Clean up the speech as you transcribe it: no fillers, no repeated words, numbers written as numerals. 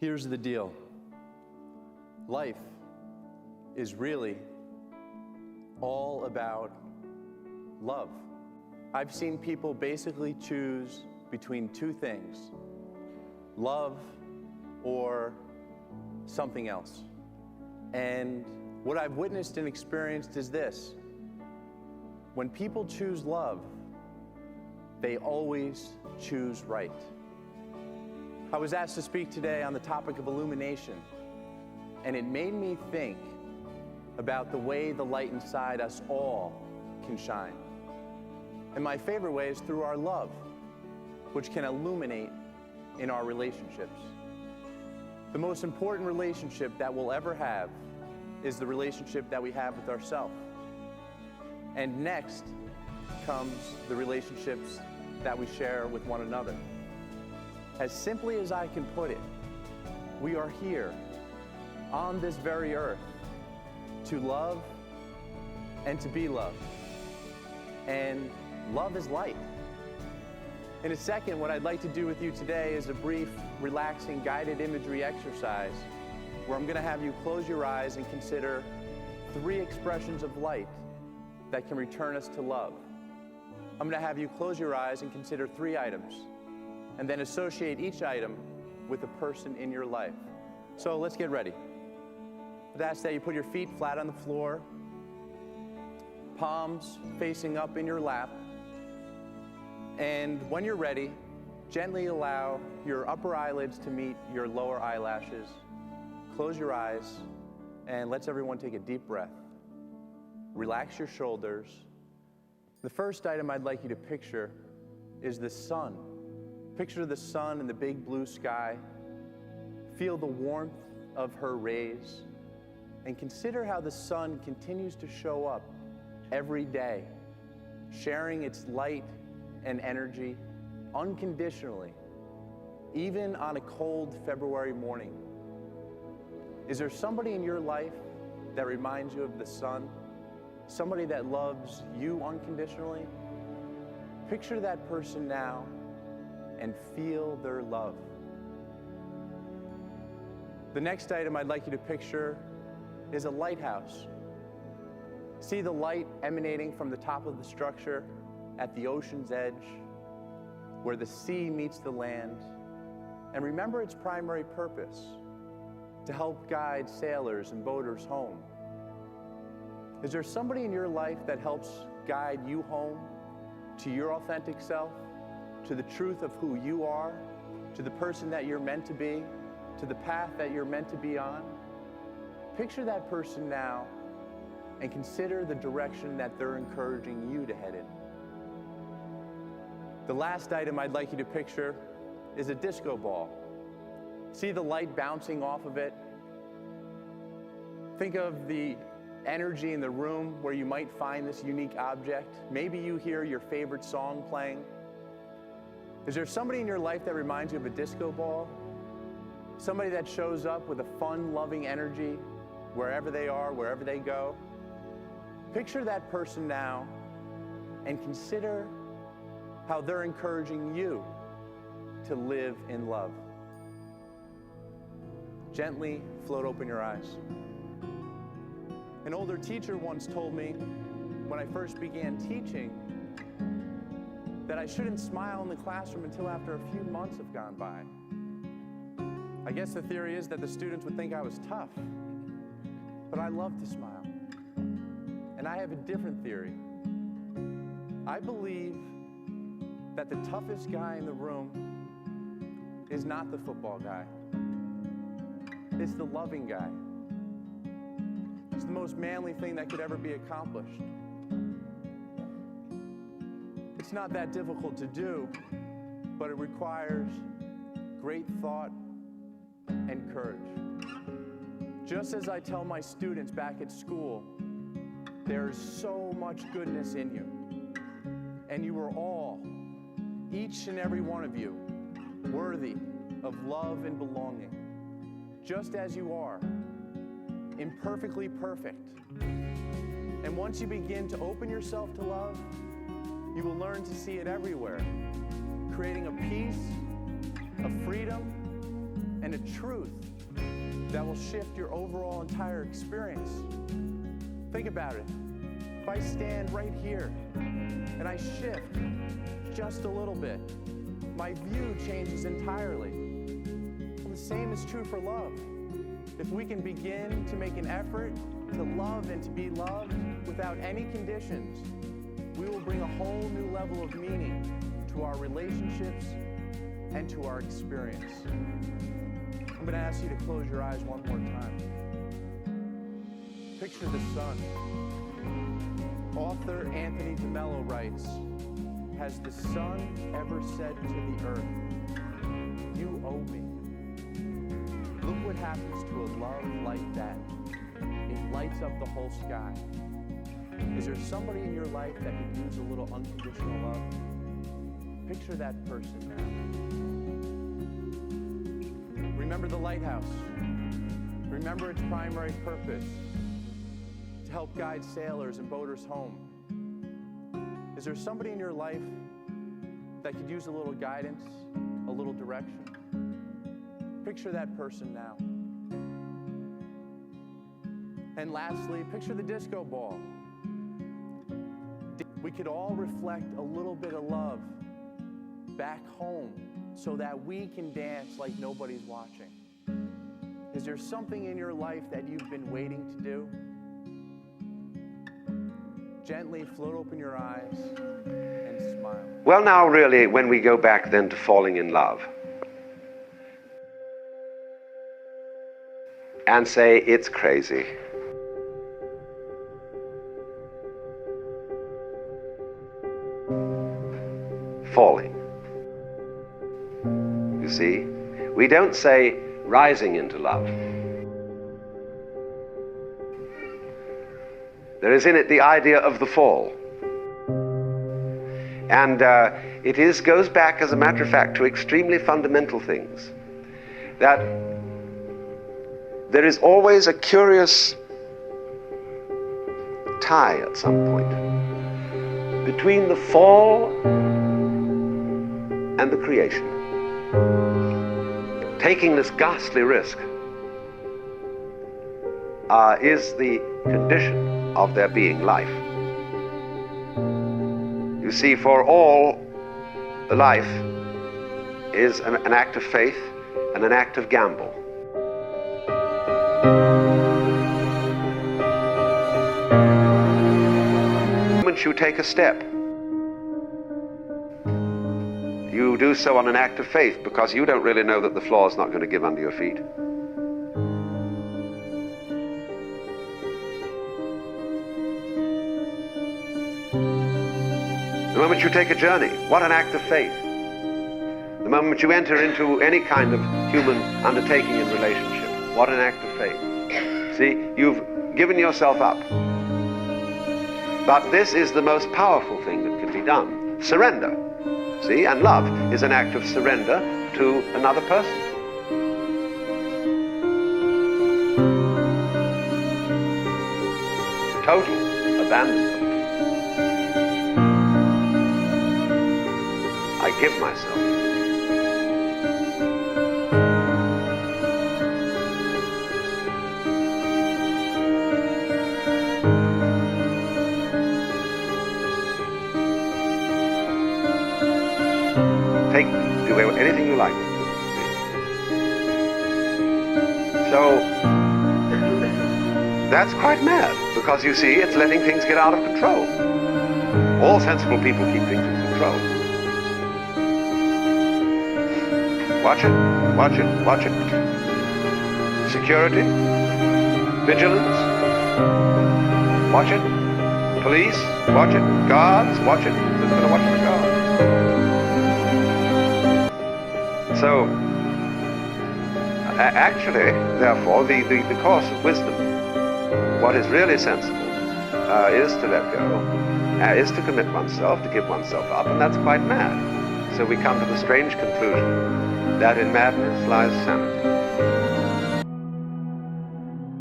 Here's the deal. Life is really all about love. I've seen people basically choose between two things, love or something else. And what I've witnessed and experienced is this. When people choose love, they always choose right. I was asked to speak today on the topic of illumination, and it made me think about the way the light inside us all can shine. And my favorite way is through our love, which can illuminate in our relationships. The most important relationship that we'll ever have is the relationship that we have with ourselves. And next comes the relationships that we share with one another. As simply as I can put it, we are here on this very earth to love and to be loved. And love is light. In a second, what I'd like to do with you today is a brief, relaxing, guided imagery exercise where I'm going to have you close your eyes and consider 3 expressions of light that can return us to love. I'm going to have you close your eyes and consider 3 items, and then associate each item with a person in your life. So let's get ready. I'd ask that you put your feet flat on the floor, palms facing up in your lap, and when you're ready, gently allow your upper eyelids to meet your lower eyelashes. Close your eyes, and let's everyone take a deep breath. Relax your shoulders. The first item I'd like you to picture is the sun. Picture the sun in the big blue sky. Feel the warmth of her rays, and consider how the sun continues to show up every day, sharing its light and energy unconditionally, even on a cold February morning. Is there somebody in your life that reminds you of the sun? Somebody that loves you unconditionally? Picture that person now and feel their love. The next item I'd like you to picture is a lighthouse. See the light emanating from the top of the structure at the ocean's edge, where the sea meets the land. And remember its primary purpose, to help guide sailors and boaters home. Is there somebody in your life that helps guide you home to your authentic self, to the truth of who you are, to the person that you're meant to be, to the path that you're meant to be on? Picture that person now and consider the direction that they're encouraging you to head in. The last item I'd like you to picture is a disco ball. See the light bouncing off of it? Think of the energy in the room where you might find this unique object. Maybe you hear your favorite song playing. Is there somebody in your life that reminds you of a disco ball? Somebody that shows up with a fun, loving energy wherever they are, wherever they go? Picture that person now and consider how they're encouraging you to live in love. Gently float open your eyes. An older teacher once told me when I first began teaching that I shouldn't smile in the classroom until after a few months have gone by. I guess the theory is that the students would think I was tough, but I love to smile. And I have a different theory. I believe that the toughest guy in the room is not the football guy. It's the loving guy. It's the most manly thing that could ever be accomplished. It's not that difficult to do, but it requires great thought and courage. Just as I tell my students back at school, there's so much goodness in you. And you are all, each and every one of you, worthy of love and belonging, just as you are, imperfectly perfect. And once you begin to open yourself to love, you will learn to see it everywhere, creating a peace, a freedom, and a truth that will shift your overall entire experience. Think about it. If I stand right here and I shift just a little bit, my view changes entirely. Well, the same is true for love. If we can begin to make an effort to love and to be loved without any conditions, we will bring a whole new level of meaning to our relationships and to our experience. I'm going to ask you to close your eyes one more time. Picture the sun. Author Anthony DeMello writes, "Has the sun ever said to the earth, 'You owe me'? Look what happens to a love like that. It lights up the whole sky." Is there somebody in your life that could use a little unconditional love? Picture that person now. Remember the lighthouse. Remember its primary purpose, to help guide sailors and boaters home. Is there somebody in your life that could use a little guidance, a little direction? Picture that person now. And lastly, picture the disco ball. We could all reflect a little bit of love back home so that we can dance like nobody's watching. Is there something in your life that you've been waiting to do? Gently float open your eyes and smile. Well, now really, when we go back then to falling in love and say it's crazy. Falling. You see, we don't say rising into love. There is in it the idea of the fall. And it goes back, as a matter of fact, to extremely fundamental things. That there is always a curious tie at some point between the fall and the creation. Taking this ghastly risk is the condition of there being life. You see, for all, the life is an act of faith and an act of gamble. The moment you take a step, you do so on an act of faith because you don't really know that the floor is not going to give under your feet. The moment you take a journey, what an act of faith. The moment you enter into any kind of human undertaking in relationship, what an act of faith. See, you've given yourself up. But this is the most powerful thing that can be done. Surrender. See, and love is an act of surrender to another person. Total abandonment. I give myself. Do away with anything you like. So, that's quite mad, because you see, it's letting things get out of control. All sensible people keep things in control. Watch it, watch it, watch it. Security, vigilance, watch it. Police, watch it. Guards, watch it. Who's going to watch the guards? So, actually, therefore, the course of wisdom, what is really sensible, is to let go, is to commit oneself, to give oneself up, and that's quite mad. So we come to the strange conclusion that in madness lies sanity.